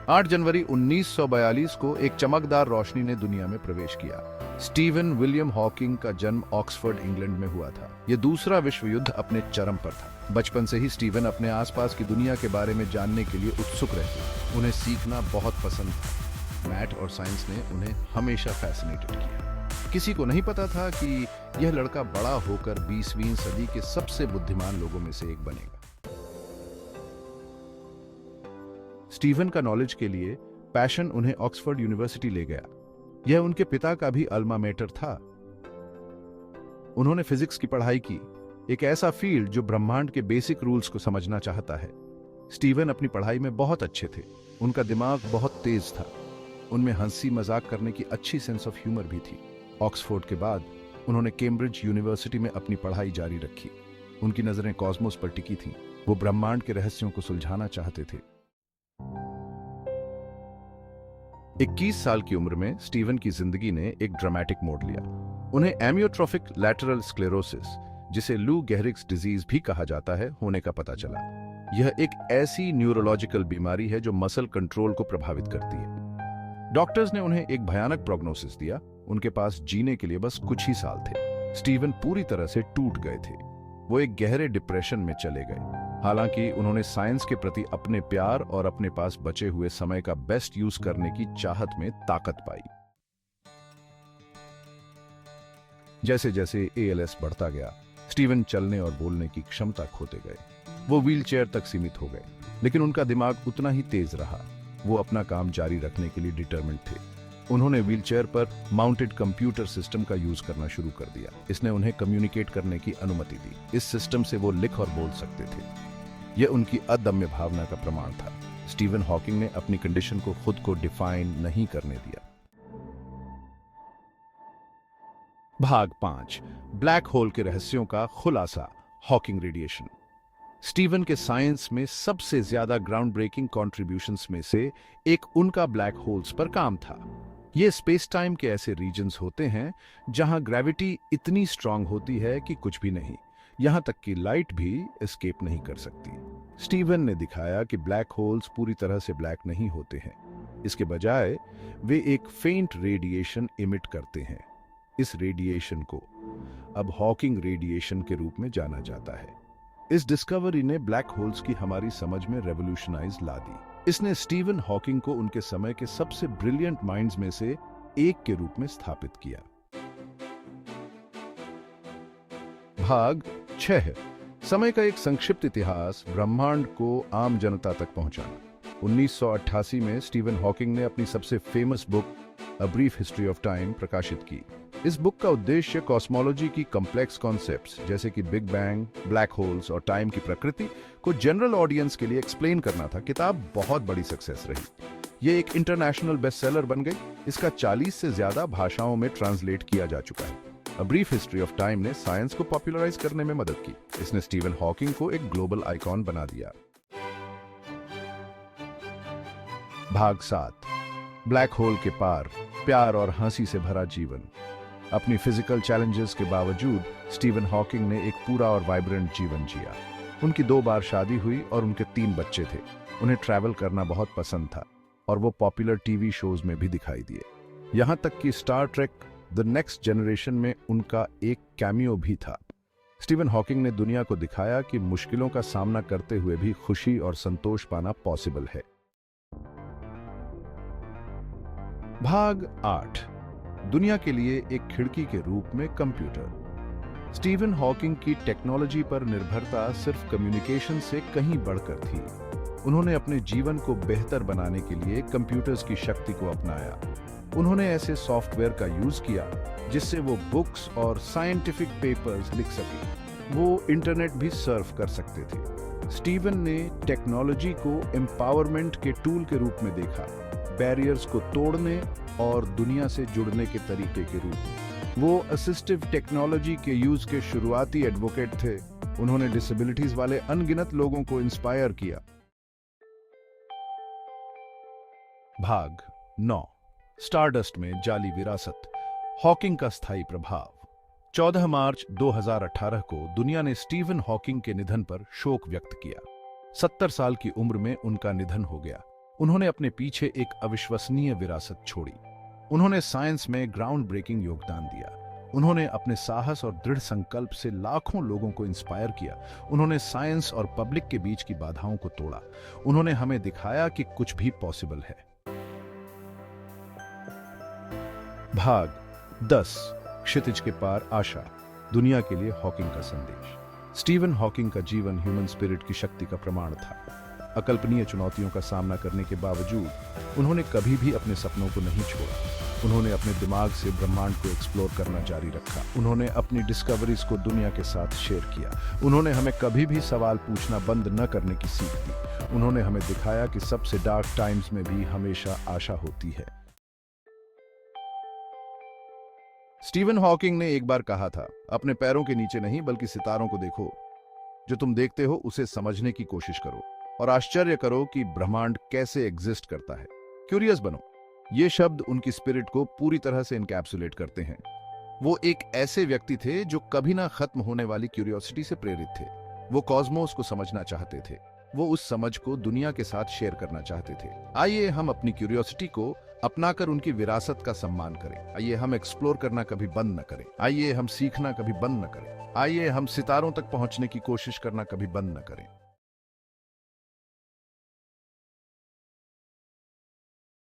8 जनवरी 1942 को एक चमकदार रोशनी ने दुनिया में प्रवेश किया। स्टीवन विलियम हॉकिंग का जन्म ऑक्सफोर्ड, इंग्लैंड में हुआ था। यह दूसरा विश्व युद्ध अपने चरम पर था। बचपन से ही स्टीवन अपने आसपास की दुनिया के बारे में जानने के लिए उत्सुक रहते। उन्हें सीखना बहुत पसंद था। मैथ और साइंस ने उन्हें हमेशा फैसिनेटेड किया। किसी को नहीं पता था कि यह लड़का बड़ा होकर 20वीं सदी के सबसे बुद्धिमान लोगों में से एक बनेगा। स्टीवन का नॉलेज के लिए पैशन उन्हें ऑक्सफोर्ड यूनिवर्सिटी ले गया। यह उनके पिता का भी अल्मा मैटर था। उन्होंने फिजिक्स की पढ़ाई की, एक ऐसा फील्ड जो ब्रह्मांड के बेसिक रूल्स को समझना चाहता है। स्टीवन अपनी पढ़ाई में बहुत अच्छे थे। उनका दिमाग बहुत तेज था। उनमें हंसी मजाक करने की अच्छी सेंस ऑफ ह्यूमर भी थी। ऑक्सफोर्ड के बाद उन्होंने कैम्ब्रिज यूनिवर्सिटी में अपनी पढ़ाई जारी रखी। उनकी नजरें कॉस्मोस पर टिकी थीं। वो ब्रह्मांड के रहस्यों को सुलझाना चाहते थे। 21 साल की उम्र में स्टीवन की जिंदगी ने एक ड्रामेटिक मोड़ लिया। उन्हें एमियोट्रोफिक लैटरल स्क्लेरोसिस, जिसे लू गेहरिग्स डिजीज भी कहा जाता है, होने का पता चला। यह एक ऐसी न्यूरोलॉजिकल बीमारी है जो मसल कंट्रोल को प्रभावित करती है। डॉक्टर्स ने उन्हें एक भयानक प्रोग्नोसिस दिया। उनके पास जीने के लिए बस कुछ ही साल थे। स्टीवन पूरी तरह से टूट गए थे। वो एक गहरे डिप्रेशन में चले गए। हालांकि उन्होंने साइंस के प्रति अपने प्यार और अपने पास बचे हुए समय का बेस्ट यूज करने की चाहत में ताकत पाई। जैसे जैसे एएलएस बढ़ता गया, स्टीवन चलने और बोलने की क्षमता खोते गए। वो व्हीलचेयर तक सीमित हो गए, लेकिन उनका दिमाग उतना ही तेज रहा। वो अपना काम जारी रखने के लिए डिटरमिन्ड थे। उन्होंने व्हीलचेयर पर माउंटेड कंप्यूटर सिस्टम का यूज करना शुरू कर दिया। इसने उन्हें कम्युनिकेट करने की अनुमति दी। इस सिस्टम से वो लिख और बोल सकते थे। यह उनकी अदम्य भावना का प्रमाण था। स्टीवन हॉकिंग ने अपनी कंडीशन को खुद को डिफाइन नहीं करने दिया। भाग 5, ब्लैक होल के रहस्यों का खुलासा, हॉकिंग रेडिएशन। स्टीवन के साइंस में सबसे ज्यादा ग्राउंड ब्रेकिंग कॉन्ट्रीब्यूशंस में से एक उनका ब्लैक होल्स पर काम था। ये स्पेस टाइम के ऐसे रीजन्स होते हैं जहां ग्रेविटी इतनी स्ट्रांग होती है कि कुछ भी नहीं, यहां तक कि लाइट भी एस्केप नहीं कर सकती। स्टीवन ने दिखाया कि ब्लैक होल्स पूरी तरह से ब्लैक नहीं होते हैं। इसके बजाय वे एक फेंट रेडिएशन इमिट करते हैं। इस रेडिएशन को अब हॉकिंग रेडिएशन के रूप में जाना जाता है। इस डिस्कवरी ने ब्लैक होल्स की हमारी समझ में रेवोल्यूशनाइज ला दी। इसने स्टीवन हॉकिंग को उनके समय के सबसे ब्रिलियंट माइंड्स में से एक के रूप में स्थापित किया। भाग 6, समय का एक संक्षिप्त इतिहास, ब्रह्मांड को आम जनता तक पहुंचाना। 1988 में स्टीवन हॉकिंग ने अपनी सबसे famous book a brief history of time प्रकाशित की। इस बुक का उद्देश्य कॉस्मोलॉजी की कॉम्प्लेक्स कॉन्सेप्ट्स जैसे कि बिग बैंग, ब्लैक होल्स और टाइम की प्रकृति को जनरल ऑडियंस के लिए एक्सप्लेन करना था। किताब बहुत बड़ी सक्सेस रही। ये एक इंटरनेशनल बेस्टसेलर बन गई। इसका 40 से ज्यादा भाषाओं में ट्रांसलेट किया जा चुका है। A brief history of time ने साइंस को पॉपुलराइज करने में मदद की। इसने स्टीवन हॉकिंग को एक ग्लोबल आइकॉन बना दिया। भाग 7, ब्लैक होल के पार, प्यार और हंसी से भरा जीवन। अपनी फिजिकल चैलेंजेस के बावजूद स्टीवन हॉकिंग ने एक पूरा और वाइब्रेंट जीवन जिया। उनकी 2 बार शादी हुई और उनके 3 बच्चे थे। उन्हें ट्रैवल करना बहुत पसंद था और वो पॉपुलर टीवी शोज में भी दिखाई दिए। यहां तक कि Star Trek the next generation में उनका एक कैमियो भी था। स्टीवन हॉकिंग ने दुनिया को दिखाया कि मुश्किलों का सामना करते हुए भी खुशी और संतोष पाना पॉसिबल है। भाग 8, दुनिया के लिए एक खिड़की के रूप में कंप्यूटर। स्टीवन हॉकिंग की टेक्नोलॉजी पर निर्भरता सिर्फ कम्युनिकेशन से कहीं बढ़कर थी। उन्होंने अपने जीवन को बेहतर बनाने के लिए कंप्यूटर्स की शक्ति को अपनाया। उन्होंने ऐसे सॉफ्टवेयर का यूज किया जिससे वो बुक्स और साइंटिफिक पेपर्स लिख सके। वो इंटरनेट भी सर्फ कर सकते थे। स्टीवन ने टेक्नोलॉजी को एम्पावरमेंट के टूल के रूप में देखा, बैरियर्स को तोड़ने और दुनिया से जुड़ने के तरीके के रूप में। वो असिस्टिव टेक्नोलॉजी के यूज के शुरुआती एडवोकेट थे। उन्होंने डिसेबिलिटीज वाले अनगिनत लोगों को इंस्पायर किया। भाग 9, स्टारडस्ट में जाली विरासत, हॉकिंग का स्थायी प्रभाव। 14 मार्च 2018 को दुनिया ने स्टीवन हॉकिंग के निधन पर शोक व्यक्त किया। 70 साल की उम्र में उनका निधन हो गया। उन्होंने अपने पीछे एक अविश्वसनीय विरासत छोड़ी। उन्होंने साइंस में ग्राउंड ब्रेकिंग योगदान दिया। उन्होंने अपने साहस और दृढ़ संकल्प से लाखों लोगों को इंस्पायर किया। उन्होंने साइंस और पब्लिक के बीच की बाधाओं को तोड़ा। उन्होंने हमें दिखाया कि कुछ भी पॉसिबल है। भाग 10, क्षितिज के पार आशा, दुनिया के लिए हॉकिंग का संदेश। स्टीवन हॉकिंग का जीवन ह्यूमन स्पिरिट की शक्ति का प्रमाण था। अकल्पनीय चुनौतियों का सामना करने के बावजूद उन्होंने कभी भी अपने सपनों को नहीं छोड़ा। उन्होंने अपने दिमाग से ब्रह्मांड को एक्सप्लोर करना जारी रखा। उन्होंने अपनी डिस्कवरीज को दुनिया के साथ शेयर किया। उन्होंने हमें कभी भी सवाल पूछना बंद न करने की सीख दी। उन्होंने हमें दिखाया कि सबसे डार्क टाइम्स में भी हमेशा आशा होती है। स्टीवन हॉकिंग ने एक बार कहा था, अपने पैरों के नीचे नहीं बल्कि सितारों को देखो। जो तुम देखते हो उसे समझने की कोशिश करो और आश्चर्य करो कि ब्रह्मांड कैसे एग्जिस्ट करता है। क्यूरियस बनो। ये शब्द उनकी स्पिरिट को पूरी तरह से इनकैप्सुलेट करते हैं। वो एक ऐसे व्यक्ति थे जो कभी ना खत्म होने वाली क्यूरियोसिटी से प्रेरित थे। वो कॉस्मोस को समझना चाहते थे। वो उस समझ को दुनिया के साथ शेयर करना चाहते थे। आइए हम अपनी क्यूरियोसिटी को अपनाकर उनकी विरासत का सम्मान करें। आइए हम एक्सप्लोर करना कभी बंद न करें। आइए हम सीखना कभी बंद न करें। आइए हम सितारों तक पहुंचने की कोशिश करना कभी बंद न करें।